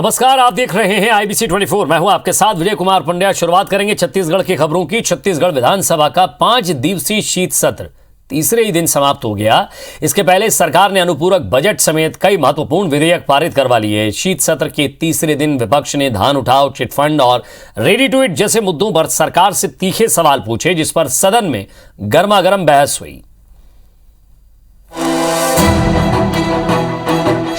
नमस्कार, आप देख रहे हैं IBC 24। मैं हूं आपके साथ विजय कुमार पंड्या। शुरुआत करेंगे छत्तीसगढ़ की खबरों की। छत्तीसगढ़ विधानसभा का 5 दिवसीय शीत सत्र तीसरे ही दिन समाप्त हो गया। इसके पहले सरकार ने अनुपूरक बजट समेत कई महत्वपूर्ण विधेयक पारित करवा लिए। शीत सत्र के तीसरे दिन विपक्ष ने धान उठाओ, चिटफंड और रेडी टू ईट जैसे मुद्दों पर सरकार से तीखे सवाल पूछे, जिस पर सदन में गर्मागर्म बहस हुई।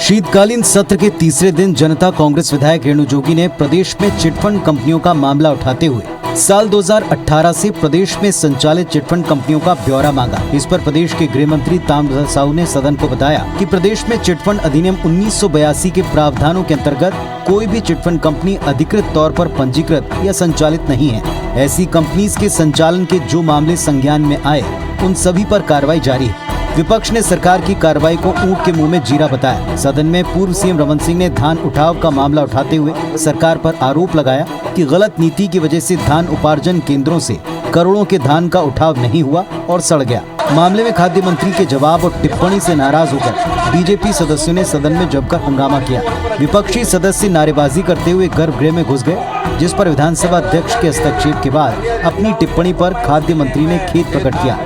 शीतकालीन सत्र के तीसरे दिन जनता कांग्रेस विधायक रेणु जोगी ने प्रदेश में चिटफंड कंपनियों का मामला उठाते हुए साल 2018 से प्रदेश में संचालित चिटफंड कंपनियों का ब्यौरा मांगा। इस पर प्रदेश के गृह मंत्री ताम्रध्वज साहू ने सदन को बताया कि प्रदेश में चिटफंड अधिनियम 1982 के प्रावधानों के अंतर्गत कोई भी चिटफंड कंपनी अधिकृत तौर पर पंजीकृत या संचालित नहीं है। ऐसी कंपनीज के संचालन के जो मामले संज्ञान में आए, उन सभी पर कार्रवाई जारी है। विपक्ष ने सरकार की कार्रवाई को ऊंट के मुंह में जीरा बताया। सदन में पूर्व सीएम रमन सिंह ने धान उठाव का मामला उठाते हुए सरकार पर आरोप लगाया कि गलत नीति की वजह से धान उपार्जन केंद्रों से करोड़ों के धान का उठाव नहीं हुआ और सड़ गया। मामले में खाद्य मंत्री के जवाब और टिप्पणी से नाराज होकर बीजेपी सदस्यों ने सदन में जमकर हंगामा किया। विपक्षी सदस्य नारेबाजी करते हुए गर्भगृह में घुस गए, जिस पर विधानसभा अध्यक्ष के हस्तक्षेप के बाद अपनी टिप्पणी पर खाद्य मंत्री ने खेद प्रकट किया।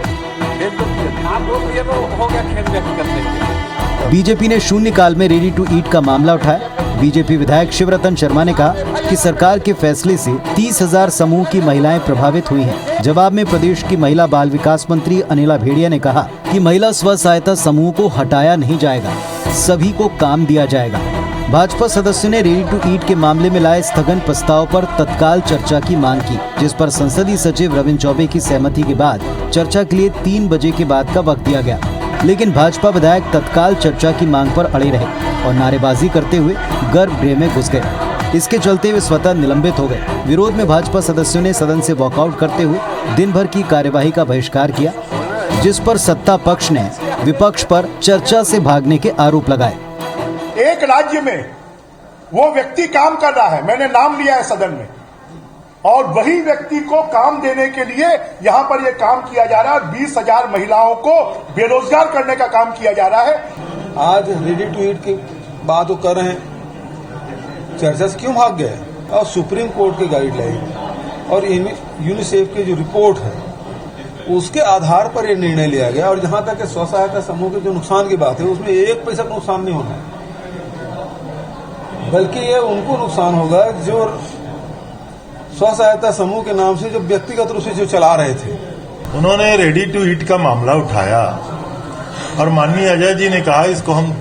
बीजेपी ने शून्यकाल में रेडी टू ईट का मामला उठाया। बीजेपी विधायक शिवरतन शर्मा ने कहा कि सरकार के फैसले से 30,000 समूह की महिलाएं प्रभावित हुई हैं। जवाब में प्रदेश की महिला बाल विकास मंत्री अनिला भेड़िया ने कहा कि महिला स्व सहायता समूह को हटाया नहीं जाएगा, सभी को काम दिया जाएगा। भाजपा सदस्यों ने रेडी टू ईट के मामले में लाए स्थगन प्रस्ताव पर तत्काल चर्चा की मांग की, जिस पर संसदीय सचिव रविंद्र चौबे की सहमति के बाद चर्चा के लिए 3 बजे के बाद का वक्त दिया गया। लेकिन भाजपा विधायक तत्काल चर्चा की मांग पर अड़े रहे और नारेबाजी करते हुए गर्भगृह में घुस गए। इसके चलते वे स्वतः निलंबित हो गए। विरोध में भाजपा सदस्यों ने सदन से वॉकआउट करते हुए दिन भर की कार्यवाही का बहिष्कार किया, जिस पर सत्ता पक्ष ने विपक्ष पर चर्चा से भागने के आरोप लगाए। एक राज्य में वो व्यक्ति काम कर रहा है, मैंने नाम लिया है सदन में, और वही व्यक्ति को काम देने के लिए यहां पर ये काम किया जा रहा है। 20,000 महिलाओं को बेरोजगार करने का काम किया जा रहा है। आज रेडी टू ईट की बात वो कर रहे हैं, चर्चा से क्यों भाग गए? और सुप्रीम कोर्ट की गाइडलाइन और यूनिसेफ की जो रिपोर्ट है, उसके आधार पर यह निर्णय लिया गया। और जहां तक स्व सहायता समूह के जो नुकसान की बात है, उसमें 1 पैसा नुकसान नहीं होना है, बल्कि ये उनको नुकसान होगा जो स्व सहायता समूह के नाम से जो व्यक्तिगत रूप से जो चला रहे थे। उन्होंने रेडी टू ईट का मामला उठाया और माननीय अजय जी ने कहा इसको हम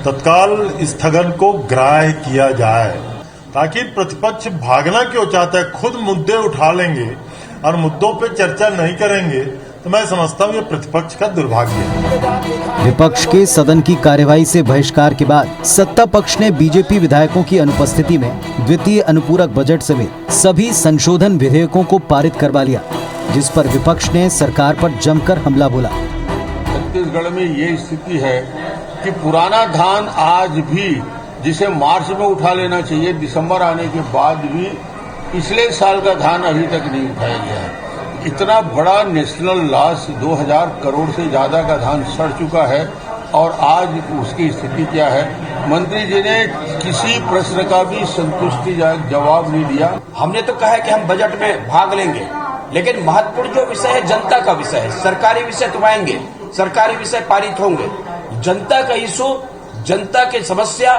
तत्काल स्थगन को ग्राह्य किया जाए, ताकि प्रतिपक्ष भागना क्यों चाहता है, खुद मुद्दे उठा लेंगे और मुद्दों पे चर्चा नहीं करेंगे, तो मैं समझता हूँ ये प्रतिपक्ष का दुर्भाग्य है। विपक्ष के सदन की कार्यवाही से बहिष्कार के बाद सत्ता पक्ष ने बीजेपी विधायकों की अनुपस्थिति में द्वितीय अनुपूरक बजट समेत सभी संशोधन विधेयकों को पारित करवा लिया, जिस पर विपक्ष ने सरकार पर जमकर हमला बोला। छत्तीसगढ़ में ये स्थिति है कि पुराना धान आज भी, जिसे मार्च में उठा लेना चाहिए, दिसंबर आने के बाद भी पिछले साल का धान अभी तक नहीं उठाया गया है। इतना बड़ा नेशनल लॉस, 2000 करोड़ से ज्यादा का धान सड़ चुका है, और आज उसकी स्थिति क्या है? मंत्री जी ने किसी प्रश्न का भी संतुष्टिजनक जवाब नहीं दिया। हमने तो कहा है कि हम बजट में भाग लेंगे, लेकिन महत्वपूर्ण जो विषय है जनता का विषय है। सरकारी विषय तो आएंगे, सरकारी विषय पारित होंगे, जनता का इशू, जनता की समस्या,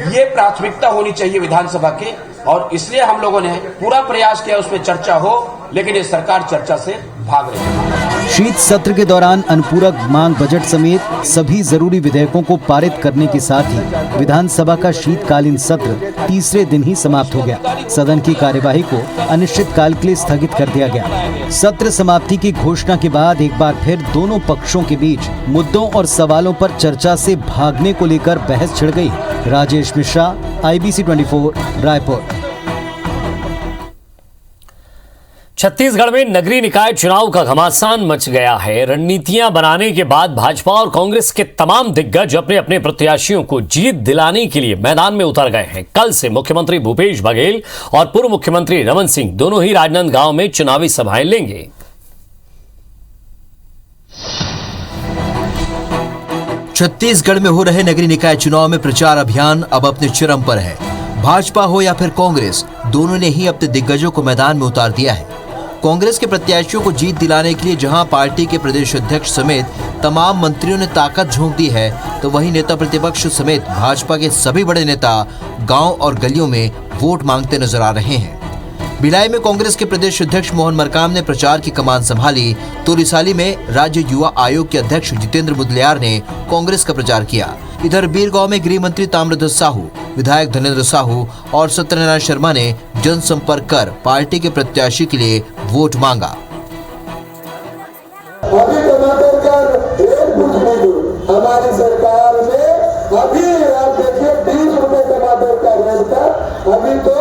ये प्राथमिकता होनी चाहिए विधानसभा की। और इसलिए हम लोगों ने पूरा प्रयास किया उस पर चर्चा हो, लेकिन ये सरकार चर्चा से भाग रही है। शीत सत्र के दौरान अनुपूरक मांग बजट समेत सभी जरूरी विधेयकों को पारित करने के साथ ही विधानसभा का शीतकालीन सत्र तीसरे दिन ही समाप्त हो गया। सदन की कार्यवाही को अनिश्चितकाल के लिए स्थगित कर दिया गया। सत्र समाप्ति की घोषणा के बाद एक बार फिर दोनों पक्षों के बीच मुद्दों और सवालों पर चर्चा से भागने को लेकर बहस छिड़ गई। राजेश मिश्रा, IBC 24, रायपुर। छत्तीसगढ़ में नगरीय निकाय चुनाव का घमासान मच गया है। रणनीतियां बनाने के बाद भाजपा और कांग्रेस के तमाम दिग्गज अपने अपने प्रत्याशियों को जीत दिलाने के लिए मैदान में उतर गए हैं। कल से मुख्यमंत्री भूपेश बघेल और पूर्व मुख्यमंत्री रमन सिंह दोनों ही राजनांदगांव में चुनावी सभाएं लेंगे। छत्तीसगढ़ में हो रहे नगरीय निकाय चुनाव में प्रचार अभियान अब अपने चरम पर है। भाजपा हो या फिर कांग्रेस, दोनों ने ही अपने दिग्गजों को मैदान में उतार दिया है। कांग्रेस के प्रत्याशियों को जीत दिलाने के लिए जहां पार्टी के प्रदेश अध्यक्ष समेत तमाम मंत्रियों ने ताकत झोंक दी है, तो वहीं नेता प्रतिपक्ष समेत भाजपा के सभी बड़े नेता गांव और गलियों में वोट मांगते नजर आ रहे हैं। भिलाई में कांग्रेस के प्रदेश अध्यक्ष मोहन मरकाम ने प्रचार की कमान संभाली, तो रिसाली में राज्य युवा आयोग के अध्यक्ष जितेंद्र मुदलियार ने कांग्रेस का प्रचार किया। इधर बीरगांव में गृह मंत्री ताम्रध्वज साहू, विधायक धनेन्द्र साहू और सत्यनारायण शर्मा ने जनसंपर्क कर पार्टी के प्रत्याशी के लिए वोट मांगा। अभी टमाटर का रेट कुछ नहीं, हमारी सरकार में अभी आप देखिए 20 रुपए टमाटर का रेट था, अभी तो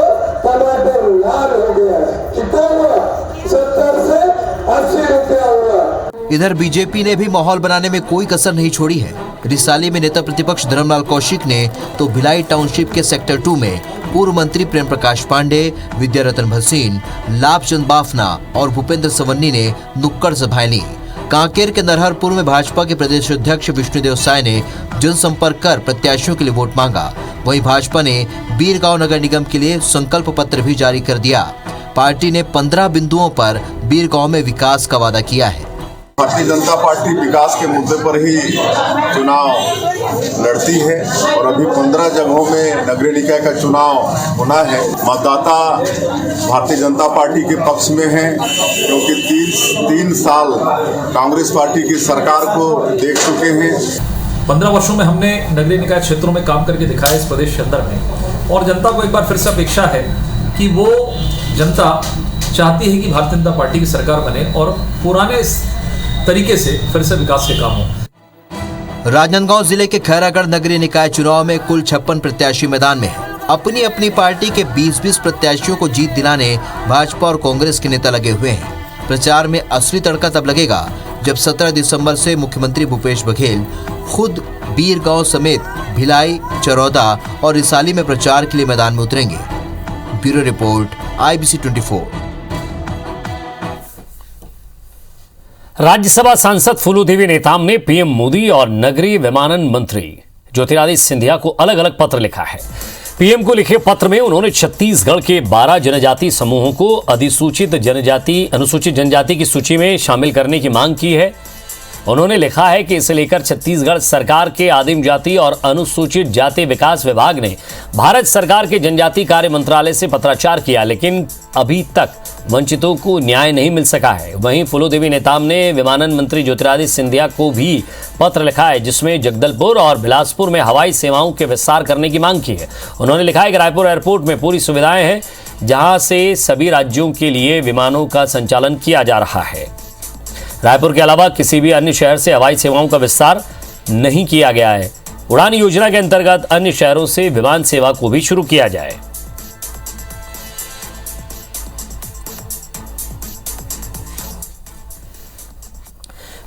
टमाटर लाल हो गया। कितना हुआ? 70 से 80 रुपया हुआ। इधर बीजेपी ने भी माहौल बनाने में कोई कसर नहीं छोड़ी है। रिसाली में नेता प्रतिपक्ष धर्मलाल कौशिक ने तो भिलाई टाउनशिप के सेक्टर 2 में पूर्व मंत्री प्रेम प्रकाश पांडे, विद्यारतन भसीन, लाभचंद बाफना और भूपेंद्र सवन्नी ने नुक्कड़ सभाएं ली। कांकेर के नरहरपुर में भाजपा के प्रदेश अध्यक्ष विष्णुदेव साय ने जनसंपर्क कर प्रत्याशियों के लिए वोट मांगा। वहीं भाजपा ने बीरगांव नगर निगम के लिए संकल्प पत्र भी जारी कर दिया। पार्टी ने 15 बिंदुओं पर बीरगांव में विकास का वादा किया है। भारतीय जनता पार्टी विकास के मुद्दे पर ही चुनाव लड़ती है और अभी 15 जगहों में नगरीय निकाय का चुनाव होना है। मतदाता भारतीय जनता पार्टी के पक्ष में है, क्योंकि 3 साल कांग्रेस पार्टी की सरकार को देख चुके हैं। 15 वर्षों में हमने नगरीय निकाय क्षेत्रों में काम करके दिखाया इस प्रदेश के अंदर में, और जनता को एक बार फिर से अपेक्षा है कि वो जनता चाहती है कि भारतीय जनता पार्टी की सरकार बने और पुराने तरीके से फिर से विकास के काम हो। राजनांदगांव जिले के खैरागढ़ नगरीय निकाय चुनाव में कुल 56 प्रत्याशी मैदान में हैं। अपनी अपनी पार्टी के 20-20 प्रत्याशियों को जीत दिलाने भाजपा और कांग्रेस के नेता लगे हुए हैं। प्रचार में असली तड़का तब लगेगा जब 17 दिसंबर से मुख्यमंत्री भूपेश बघेल खुद बीरगांव समेत भिलाई, चरौदा और रिसाली में प्रचार के लिए मैदान में उतरेंगे। Bureau report, IBC 24। राज्यसभा सांसद फूलो देवी नेताम ने पीएम मोदी और नगरीय विमानन मंत्री ज्योतिरादित्य सिंधिया को अलग अलग पत्र लिखा है। पीएम को लिखे पत्र में उन्होंने छत्तीसगढ़ के 12 जनजाति समूहों को अनुसूचित जनजाति की सूची में शामिल करने की मांग की है। उन्होंने लिखा है कि इसे लेकर छत्तीसगढ़ सरकार के आदिम जाति और अनुसूचित जाति विकास विभाग ने भारत सरकार के जनजाति कार्य मंत्रालय से पत्राचार किया, लेकिन अभी तक वंचितों को न्याय नहीं मिल सका है। वहीं फूलो देवी नेताम ने विमानन मंत्री ज्योतिरादित्य सिंधिया को भी पत्र लिखा है, जिसमें जगदलपुर और बिलासपुर में हवाई सेवाओं के विस्तार करने की मांग की है। उन्होंने लिखा है कि रायपुर एयरपोर्ट में पूरी सुविधाएं हैं, जहां से सभी राज्यों के लिए विमानों का संचालन किया जा रहा है। रायपुर के अलावा किसी भी अन्य शहर से हवाई सेवाओं का विस्तार नहीं किया गया है। उड़ान योजना के अंतर्गत अन्य शहरों से विमान सेवा को भी शुरू किया जाए।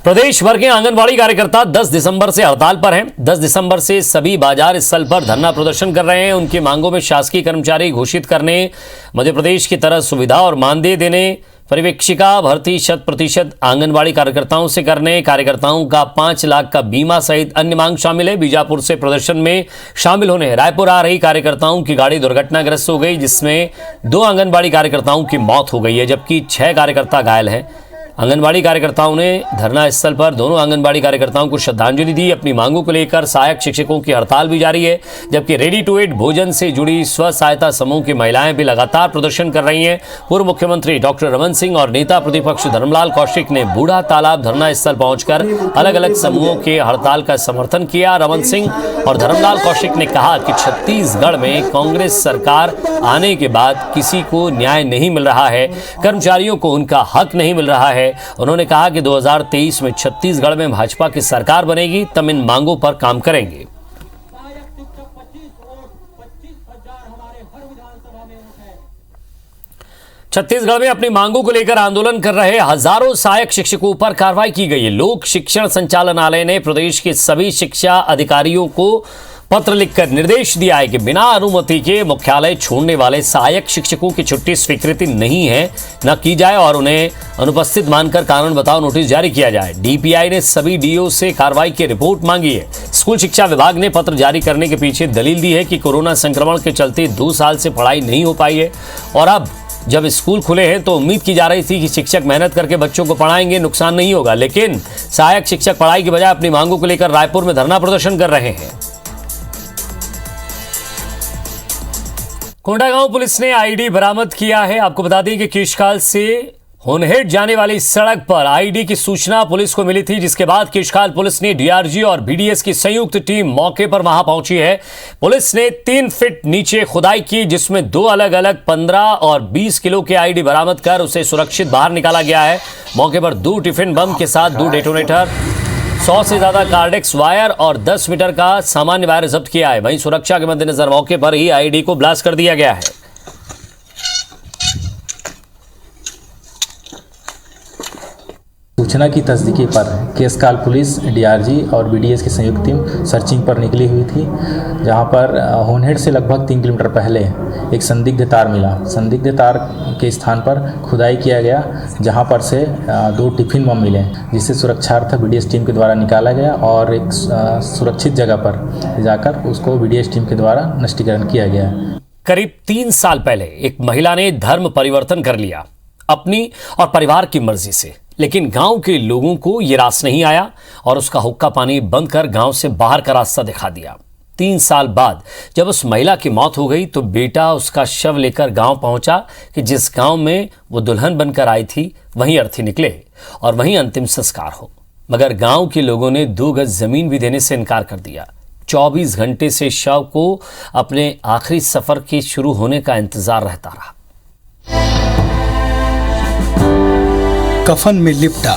प्रदेश भर के आंगनबाड़ी कार्यकर्ता 10 दिसंबर से हड़ताल पर हैं। 10 दिसंबर से सभी बाजार स्थल पर धरना प्रदर्शन कर रहे हैं। उनकी मांगों में शासकीय कर्मचारी घोषित करने, मध्य प्रदेश की तरह सुविधा और मानदेय देने, पर्यवेक्षिका भर्ती 100% आंगनबाड़ी कार्यकर्ताओं से करने, कार्यकर्ताओं का 5 लाख का बीमा सहित अन्य मांग शामिल है। बीजापुर से प्रदर्शन में शामिल होने रायपुर आ रही कार्यकर्ताओं की गाड़ी दुर्घटनाग्रस्त हो गई, जिसमें 2 आंगनबाड़ी कार्यकर्ताओं की मौत हो गई है, जबकि 6 कार्यकर्ता घायल हैं। आंगनबाड़ी कार्यकर्ताओं ने धरना स्थल पर दोनों आंगनबाड़ी कार्यकर्ताओं को श्रद्धांजलि दी। अपनी मांगों को लेकर सहायक शिक्षकों की हड़ताल भी जारी है, जबकि रेडी टू ईट भोजन से जुड़ी स्व सहायता समूह की महिलाएं भी लगातार प्रदर्शन कर रही हैं। पूर्व मुख्यमंत्री डॉक्टर रमन सिंह और नेता प्रतिपक्ष धर्मलाल कौशिक ने बूढ़ा तालाब धरना स्थल पहुंचकर अलग अलग समूहों के हड़ताल का समर्थन किया। रमन सिंह और धर्मलाल कौशिक ने कहा कि छत्तीसगढ़ में कांग्रेस सरकार आने के बाद किसी को न्याय नहीं मिल रहा है, कर्मचारियों को उनका हक नहीं मिल रहा है। उन्होंने कहा कि 2023 में छत्तीसगढ़ में भाजपा की सरकार बनेगी, तब इन मांगों पर काम करेंगे। छत्तीसगढ़ में अपनी मांगों को लेकर आंदोलन कर रहे हजारों सहायक शिक्षकों पर कार्रवाई की गई है। लोक शिक्षण संचालनालय ने प्रदेश के सभी शिक्षा अधिकारियों को पत्र लिखकर निर्देश दिया है कि बिना अनुमति के मुख्यालय छोड़ने वाले सहायक शिक्षकों की छुट्टी स्वीकृति न की जाए और उन्हें अनुपस्थित मानकर कारण बताओ नोटिस जारी किया जाए। डीपीआई ने सभी डीओ से कार्रवाई की रिपोर्ट मांगी है। स्कूल शिक्षा विभाग ने पत्र जारी करने के पीछे दलील दी है कि कोरोना संक्रमण के चलते 2 साल से पढ़ाई नहीं हो पाई है और अब जब स्कूल खुले हैं तो उम्मीद की जा रही थी कि शिक्षक मेहनत करके बच्चों को पढ़ाएंगे, नुकसान नहीं होगा। लेकिन सहायक शिक्षक पढ़ाई की बजाय अपनी मांगों को लेकर रायपुर में धरना प्रदर्शन कर रहे हैं। कोंडागांव पुलिस ने आईडी बरामद किया है। आपको बता दें कि केशकाल से होनहेड जाने वाली सड़क पर आईडी की सूचना पुलिस को मिली थी, जिसके बाद केशकाल पुलिस ने डीआरजी और बीडीएस की संयुक्त टीम मौके पर वहां पहुंची है। पुलिस ने 3 फीट नीचे खुदाई की, जिसमें 2 अलग अलग 15 और 20 किलो के आईडी बरामद कर उसे सुरक्षित बाहर निकाला गया है। मौके पर 2 टिफिन बम के साथ 2 डेटोनेटर, 100 से ज्यादा कार्डेक्स वायर और 10 मीटर का सामान्य वायर जब्त किया है। वहीं सुरक्षा के मद्देनजर मौके पर ही आईडी को ब्लास्ट कर दिया गया है। सूचना की तस्दीकी पर केशकाल पुलिस, डीआरजी और बीडीएस की संयुक्त टीम सर्चिंग पर निकली हुई थी, जहां पर होनहेड से लगभग 3 किलोमीटर पहले एक संदिग्ध तार मिला। संदिग्ध तार के स्थान पर खुदाई किया गया, जहां पर से 2 टिफिन बम मिले, जिसे सुरक्षार्थ बीडीएस टीम के द्वारा निकाला गया और एक सुरक्षित जगह पर जाकर उसको बीडीएस टीम के द्वारा नष्टीकरण किया गया। करीब 3 साल पहले एक महिला ने धर्म परिवर्तन कर लिया अपनी और परिवार की मर्जी से, लेकिन गांव के लोगों को यह रास नहीं आया और उसका हुक्का पानी बंद कर गांव से बाहर का रास्ता दिखा दिया। 3 साल बाद जब उस महिला की मौत हो गई तो बेटा उसका शव लेकर गांव पहुंचा कि जिस गांव में वो दुल्हन बनकर आई थी वहीं अर्थी निकले और वहीं अंतिम संस्कार हो। मगर गांव के लोगों ने 2 गज जमीन भी देने से इनकार कर दिया। 24 घंटे से शव को अपने आखिरी सफर के शुरू होने का इंतजार रहता रहा। कफन में लिपटा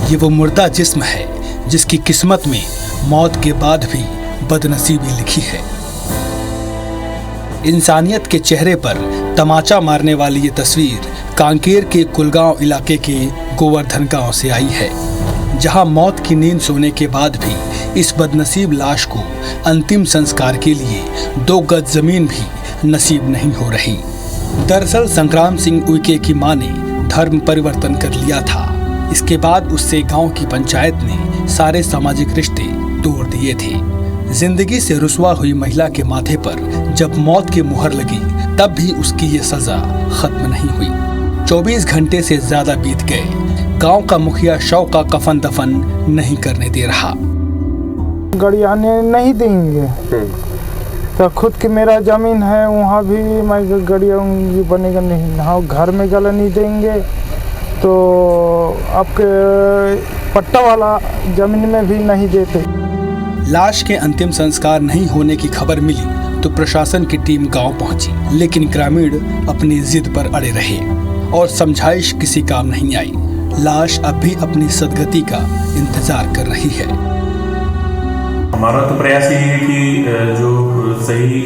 ये वो मुर्दा जिस्म है जिसकी किस्मत में मौत के बाद भी बदनसीबी लिखी है। इंसानियत के चेहरे पर तमाचा मारने वाली ये तस्वीर कांकेर के कुलगांव इलाके के गोवर्धन गांव से आई है, जहां मौत की नींद सोने के बाद भी इस बदनसीब लाश को अंतिम संस्कार के लिए 2 गज जमीन भी नसीब नहीं हो रही। दरअसल संग्राम सिंह उइके की मां ने धर्म परिवर्तन कर लिया था। इसके बाद उससे गांव की पंचायत ने सारे सामाजिक रिश्ते तोड़ दिए थे। जिंदगी से रुसवा हुई महिला के माथे पर जब मौत की मुहर लगी तब भी उसकी ये सजा खत्म नहीं हुई। 24 घंटे से ज्यादा बीत गए। गांव का मुखिया शव का कफन दफन नहीं करने दे रहा। गड़ियाने नहीं देंगे तो खुद की मेरा जमीन है, वहाँ भी मैं गड़िया बनेगा नहीं। हाँ, घर में गला नहीं देंगे तो आपके पट्टा वाला जमीन में भी नहीं देते। लाश के अंतिम संस्कार नहीं होने की खबर मिली तो प्रशासन की टीम गांव पहुंची, लेकिन ग्रामीण अपनी जिद पर अड़े रहे और समझाइश किसी काम नहीं आई। लाश अब भी अपनी सदगति का इंतजार कर रही है। हमारा तो प्रयास यही है कि जो सही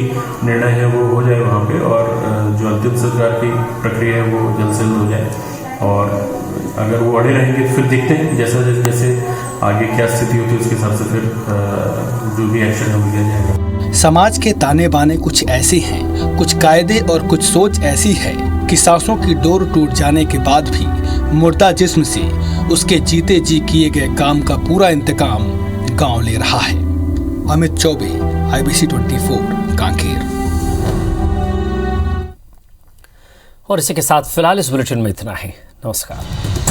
निर्णय है वो हो जाए वहाँ पे, और जो अंतिम संस्कार की प्रक्रिया है वो जल्द से जल्द हो जाए। और अगर वो अड़े रहेंगे तो फिर देखते हैं जैसे आगे क्या स्थिति होती है उसके हिसाब से फिर जो भी एक्शन है वो लिया जाएगा। समाज के ताने बाने कुछ ऐसे हैं, कुछ कायदे और कुछ सोच ऐसी है कि सांसों की डोर टूट जाने के बाद भी मुर्दा जिस्म से उसके जीते जी किए गए काम का पूरा इंतकाम गांव ले रहा है। अमित चौबे, IBC 24 कांकेर। और इसी के साथ फिलहाल इस बुलेटिन में इतना ही। नमस्कार।